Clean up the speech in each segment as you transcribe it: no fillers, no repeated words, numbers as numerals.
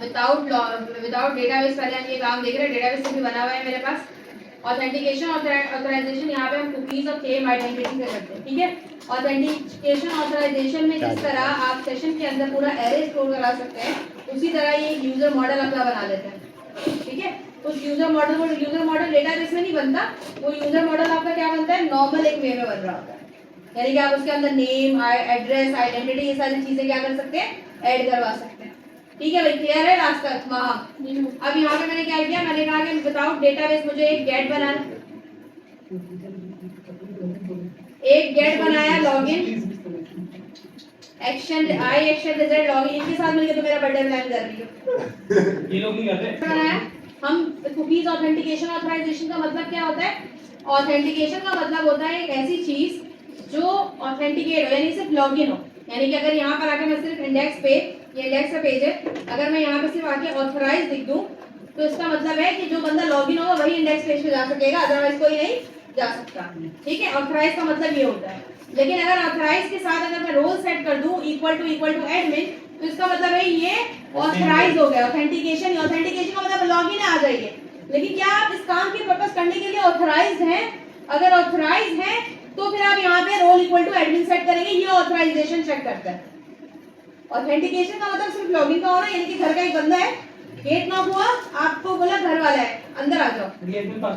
Without database. पहले हम ये काम देख रहे हैं, डेटाबेस से भी बना हुआ है मेरे पास। ऑथेंटिकेशन ऑथराइजेशन यहाँ पे हम कुकीज और क्लेम आइडेंटिटी से करते हैं, ठीक है। ऑथेंटिकेशन ऑथराइजेशन में जिस तरह आप सेशन के अंदर पूरा एरे स्टोर करा सकते हैं, उसी तरह ये यूजर मॉडल अपना बना लेते हैं, ठीक है। उस यूजर मॉडल डेटाबेस में नहीं बनता, वो यूजर मॉडल आपका क्या बनता है, नॉर्मल एक वे में बन रहा होता है। यानी कि आप उसके अंदर नेम, एड्रेस, आइडेंटिटी, ये सारी चीजें क्या कर सकते हैं, ऐड करवा सकते हैं, ठीक है भाई। क्लियर है लास्ट तक? हाँ। अब यहाँ पे मैंने क्या किया, मैंने कहा कि विदाउट डेटाबेस मुझे एक गेट बनाना, एक गेट बनाया, login action I action result login, इनके साथ मिलकर तो मेरा बर्थडे प्लान कर रही हो। ये लोग नहीं करते बनाया हम कुकीज। ऑथेंटिकेशन ऑथराइजेशन का मतलब क्या होता है, ऑथेंटिकेशन का मतलब होता है एक ऐसी चीज जो ऑथेंटिकेट हो, यानी सिर्फ लॉगिन हो। यानी कि अगर यहाँ पर आके मैं सिर्फ इंडेक्स पे, ये इंडेक्स का पेज है, अगर मैं यहाँ पे सिर्फ आके ऑथराइज लिख दूं तो इसका मतलब है कि जो बंदा लॉगिन होगा वही इंडेक्स पेज पे जा सकेगा, अदरवाइज कोई नहीं जा सकता, ठीक है। ऑथराइज का मतलब ये होता है। लेकिन अगर ऑथराइज के साथ अगर मैं रोल सेट कर दूं इक्वल टू एडमिन, तो इसका मतलब है ये ऑथराइज हो गया। ऑथेंटिकेशन का मतलब लॉगिन आ जाइए। लेकिन क्या आप इस काम की पर्पस करने के लिए ऑथराइज हैं? अगर ऑथराइज हैं तो फिर आप यहाँ पे role equal to admin set करेंगे, ये ऑथराइजेशन चेक करता है। ऑथेंटिकेशन का मतलब सिर्फ लॉगिन का होना, यानी कि घर का एक बंदा है, गेट नॉक हुआ, आपको बोला घर वाला है, अंदर आ जाओ,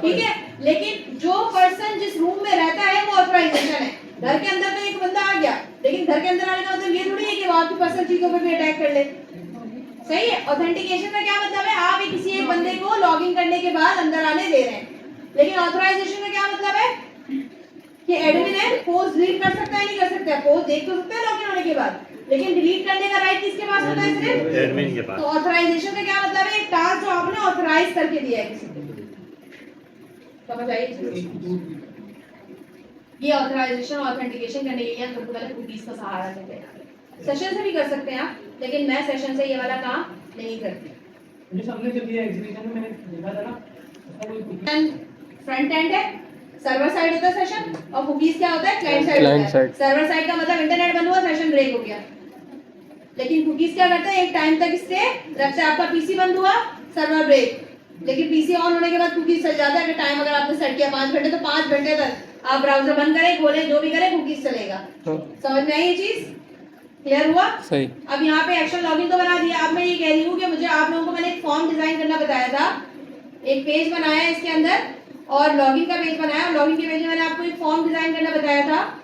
ठीक है। लेकिन जो पर्सन जिस रूम में रहता है वो ऑथराइजेशन है। घर के अंदर तो एक बंदा आ गया, लेकिन घर के अंदर आने का मतलब ये थोड़ी है कि वो आपकी पर्सनल चीजों पर भी अटैक कर ले, सही है। ऑथेंटिकेशन का क्या मतलब है, आप किसी एक बंदे को लॉगिन करने के बाद अंदर आने दे रहे हैं। लेकिन ऑथराइजेशन का क्या मतलब है कि एडमिन है, पोस्ट डिलीट कर सकता है, नहीं कर सकता है, पोस्ट देख तो सकता है लॉगिन होने के बाद, लेकिन डिलीट करने का राइट किसके पास होता है, सिर्फ एडमिन के पास। तो ऑथराइजेशन का क्या मतलब है, एक टास्क जो आपने ऑथराइज करके दिया है किसी को, समझ आई? ये ऑथराइजेशन ऑथेंटिकेशन करने के लिए हम पहले कुकीज का सहारा लेते हैं। सेशन से भी कर सकते हैं आप, लेकिन मैं सेशन से ये वाला काम नहीं करती। मुझे सबने जब ये एग्जीबिशन में मैंने देखा था ना, उसका कोई फ्रंट एंड है, सर्वर साइड होता है सेशन, और कुकीज क्या होता है, क्लाइंट साइड होता है। सर्वर साइड का मतलब इंटरनेट बंद हुआ, सेशन ब्रेक हो गया। लेकिन कुकीज क्या करता है, एक टाइम तक इससे रखता है, आपका पीसी बंद हुआ, सर्वर ब्रेक, लेकिन पीसी ऑन होने के बाद कुकीज चल जाता है। टाइम अगर आपने सेट किया 5 घंटे, तो 5 घंटे तक आप ब्राउजर बंद करें, खोलें, जो भी करें, कुकीज चलेगा। समझ में आई ये चीज? क्लियर हुआ? सही। अब यहाँ पे एक्शन लॉगिन तो बना दिया। अब मैं ये कह रही हूँ कि मुझे आप लोगों को मैंने एक फॉर्म डिजाइन करना बताया था, एक पेज बनाया है इसके अंदर, और लॉगिन का पेज बनाया, और लॉगिन के पेज में मैंने आपको एक फॉर्म डिजाइन करना बताया था,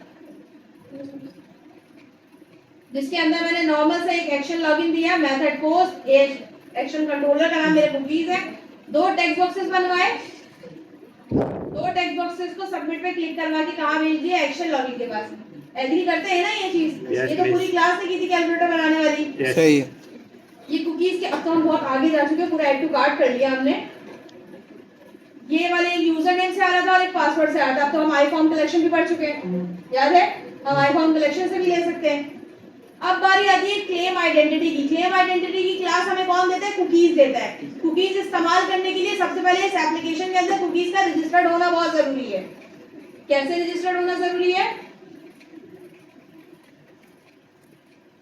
जिसके अंदर मैंने नॉर्मल से एक एक्शन लॉगिन दिया, मेथड पोस्ट, एक एक्शन कंट्रोलर का नाम मेरे कुकीज है, 2 टेक्स्ट बॉक्सेस बनवाए, 2 टेक्स्ट बॉक्सेस को सबमिट पे क्लिक करवा के कहाँ भेज दिया, एक्शन लॉगिन के पास। एग्री करते हैं ना ये चीज? ये तो पूरी क्लास ने की थी कैलकुलेटर बनाने वाली। सही है। ये कुकीज के, अब तो हम बहुत आगे जा चुके हैं, पूरा ऐड टू कार्ट कर लिया हमने। ये वाले यूजर नेम से आ रहा था और एक पासवर्ड से आ रहा था। अब तो हम आई फॉर्म कलेक्शन भी पढ़ चुके हैं, याद है? हम आई फॉर्म कलेक्शन से भी ले सकते हैं। अब बारी आती है क्लेम आइडेंटिटी की। क्लेम आइडेंटिटी की क्लास हमें कौन देता है, कुकीज देता है। कुकीज इस्तेमाल करने के लिए सबसे पहले इस एप्लीकेशन के अंदर कुकीज का रजिस्टर्ड होना बहुत जरूरी है। कैसे रजिस्टर्ड होना जरूरी है?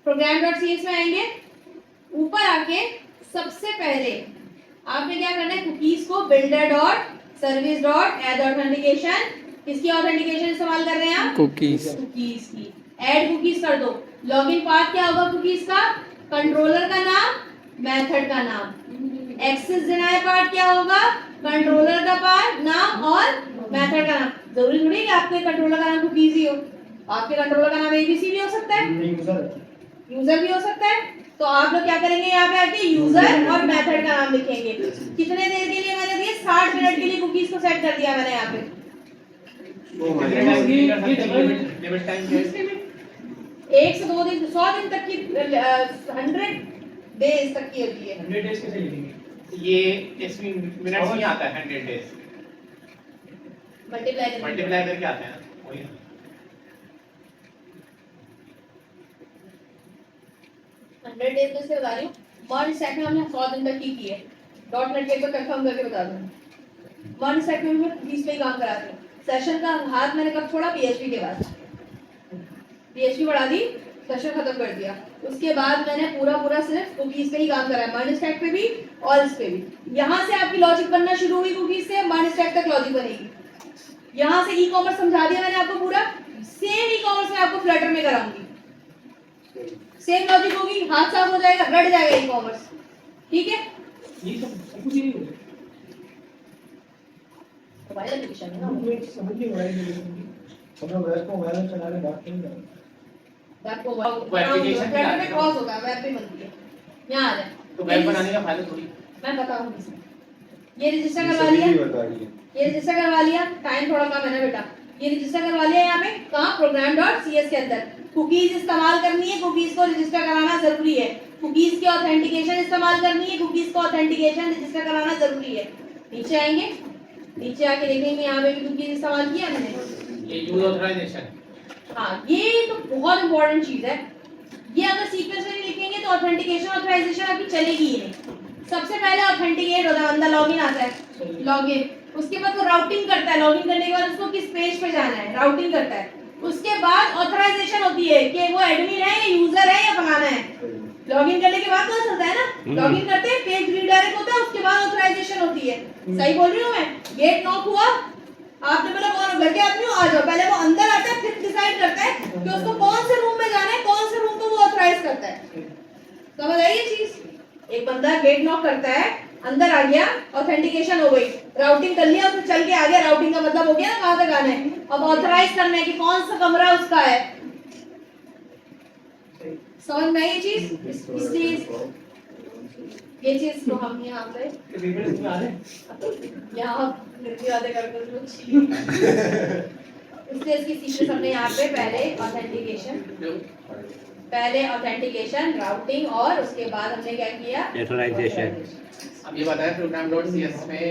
program.cs में आएंगे, ऊपर आके सबसे पहले आपने क्या करना है, कुकीज को builder.service.add authentication, किसकी ऑथेंटिकेशन इस्तेमाल कर रहे हैं आप, कुकीज की। ऐड कुकीज कर दो। लॉगिन पाथ क्या होगा कुकीज का, कंट्रोलर का नाम, मेथड का नाम। एक्सेस डिनाय पार्ट क्या होगा, कंट्रोलर का पार्ट नाम और मेथड का नाम। जरूरी थोड़ी कि आपके कंट्रोलर का नाम कुकीज ही हो, आपके कंट्रोलर का नाम एबीसी भी हो सकता है, यूजर भी हो सकता है। तो आप लोग क्या करेंगे, यहाँ पे आके यूजर और मेथड का नाम लिखेंगे। कितने देर के लिए मैंने दिए, 60 मिनट के लिए कुकीज को सेट कर दिया मैंने यहाँ पे। 1 से 2 दिन, 100 दिन तक की, 100 डेज तक की होती है। 100 डेज कैसे लिखेंगे? ये इसमें मिनट्स नहीं आता है, 100 डेज मल्टीप्लाई करके आता है ना, वही ना। 100 डेज में से बता रही हूँ, 1 सेक में हमने 100 दिन तक की है। डॉट नेट पे कंफर्म करके बता दूंगी। 1 सेक में मैं 20 पे ही काम कराती हूँ। सेशन का हाथ मैंने कब छोड़ा, पीएचपी के बाद। पीएचपी बढ़ा दी, सेशन खत्म कर दिया। उसके बाद मैंने पूरा सिर्फ कुकीज पे ही काम करा है, मर्ज स्टैक पे भी और इस पे भी। यहाँ से आपकी लॉजिक बनना शुरू हुई कुकीज से, मर्ज स्टैक तक लॉजिक बनेगी। यहाँ से ई कॉमर्स समझा दिया मैंने आपको पूरा, सेम ई कॉमर्स में आपको फ्लटर में कराऊंगी, सेम लॉजिक होगी, हाथ साफ हो जाएगा, रट जाएगा ई कॉमर्स। ठीक है, ये सब कुछ ही नहीं होगा। मोबाइल एप्लीकेशन है ना, मुझे समझ नहीं आ रहा है हम वेब को मोबाइल में चलाने बात नहीं कर रहे। वेब को वो application वेब भी में क्रॉस होगा, वेब पे बनती है। यहाँ आ जाए तो वेब बनाने का फायदा थोड़ी। मैं बताऊंगी इसमें। ये रजिस्टर करवा लिया, ये रजिस्टर करवा लिया, टाइम थोड़ा कम है ना बेटा। ये रजिस्टर करवा लिया यहाँ पे, कहाँ, program.cs के अंदर। कुकीज इस्तेमाल करनी है, कुकीज को रजिस्टर कराना जरूरी है। कुकीज की ऑथेंटिकेशन इस्तेमाल करनी है, कुकीज को ऑथेंटिकेशन रजिस्टर कराना जरूरी है। नीचे आएंगे, नीचे आके देखेंगे यहाँ पे भी कुकीज इस्तेमाल किया मैंने। ये यूज ऑथराइजेशन, हाँ, ये तो बहुत इंपॉर्टेंट चीज है। ये अगर सीक्वेंस में नहीं लिखेंगे तो ऑथेंटिकेशन ऑथराइजेशन आपकी चलेगी ही नहीं। सबसे पहले ऑथेंटिकेट होता है, बंदा लॉगिन आता है, लॉगिन, उसके बाद वो राउटिंग करता है, लॉगिन करने के बाद उसको किस पेज पे जाना है, राउटिंग करता है। उसके बाद ऑथराइजेशन होती है कि वो एडमिन है या यूजर है या फलाना है। लॉगिन करने के बाद पता चलता है ना, लॉगिन करते हैं, पेज रीडायरेक्ट होता है, उसके बाद ऑथराइजेशन होती है। सही बोल रही हूँ मैं? गेट नॉक हुआ, आपने बोला कौन घर के आदमी हो, आ जाओ। पहले वो अंदर आता है, फिर डिसाइड करता है कि उसको कौन से रूम में जाना है, कौन से रूम को वो ऑथराइज करता है। समझ आई ये चीज? एक बंदा गेट नॉक करता है, अंदर आ गया, ऑथेंटिकेशन हो गई, राउटिंग कर लिया, उसको चल के आ गया, राउटिंग का मतलब हो गया ना कहाँ तक आना है। अब ऑथराइज करना है कि कौन सा कमरा उसका है। समझ में आई ये चीज? इसलिए ये चीज तो हम यहाँ पे रेफरेंस में आ रहे यहाँ निर्मी वादे करके इसलिए इसकी सीक्वेंस हमने यहाँ पे पहले ऑथेंटिकेशन, राउटिंग और उसके बाद हमने क्या किया, ऑथराइजेशन। अब ये बताया program.cs में